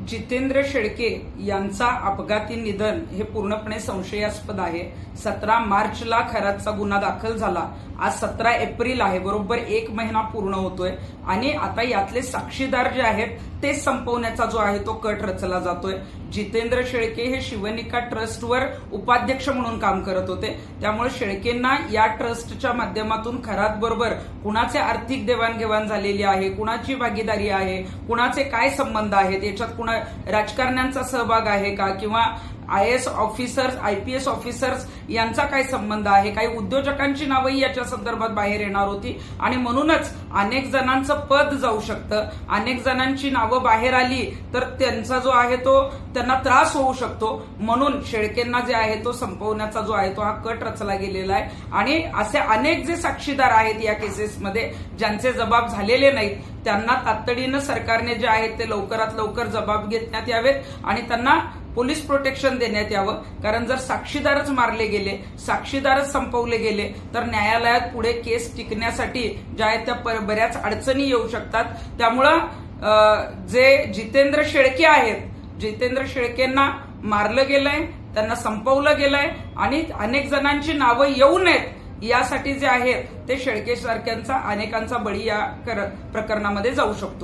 जितेंद्र शेळके यांचा अपघाती निधन हे पूर्णपणे संशयास्पद आहे। 17 मार्चला खरातचा गुन्हा दाखल झाला। आज 17 एप्रिल आहे, बरोबर 1 महिना पूर्ण होतोय आणि आता यातले साक्षीदार जे आहेत ते संपवण्याचा जो आहे तो कट रचला जातोय। जितेंद्र शेळके हे शिवनिका ट्रस्टवर उपाध्यक्ष म्हणून काम करत होते, त्यामुळे शेळकेंना या ट्रस्टच्या माध्यमातून खरात बरोबर कुणाचे आर्थिक देवाणघेवाण झालेली आहे, कुणाची भागीदारी आहे, कुणाचे काय संबंध आहेत, याच्यात कुणा राजकारण्यांचा सहभाग आहे का, किंवा IAS ऑफिसर्स IPS ऑफिसर्स यांचा काय संबंध आहे, काही उद्योजकांची नावही याच्या संदर्भात बाहेर येणार होती आणि म्हणूनच अनेक जणांचं पद जाऊ शकतं, अनेक जणांची नावं बाहेर आली तर त्यांचा जो आहे तो त्यांना त्रास होऊ शकतो। म्हणून शेळकेंना जे आहे तो संपवण्याचा जो आहे तो हा कट रचला गेलेला आहे आणि असे अनेक जे साक्षीदार आहेत या केसेसमध्ये ज्यांचे जबाब झालेले नाहीत त्यांना तातडीनं सरकारने जे आहे ते लवकरात लवकर जबाब घेण्यात यावेत आणि त्यांना पोलीस प्रोटेक्शन देण्यात यावं। कारण जर साक्षीदारच मारले गेले, साक्षीदारच संपवले गेले तर न्यायालयात पुढे केस टिकण्यासाठी ज्या आहेत त्या बऱ्याच अडचणी येऊ शकतात। त्यामुळं जे जितेंद्र शेळके आहेत, जितेंद्र शेळकेंना मारलं गेलंय, त्यांना संपवलं गेलंय आणि अनेक जणांची नावं येऊ नयेत यासाठी जे आहेत ते शेळके सारख्यांचा अनेकांचा बळी या प्रकरणामध्ये जाऊ शकतो।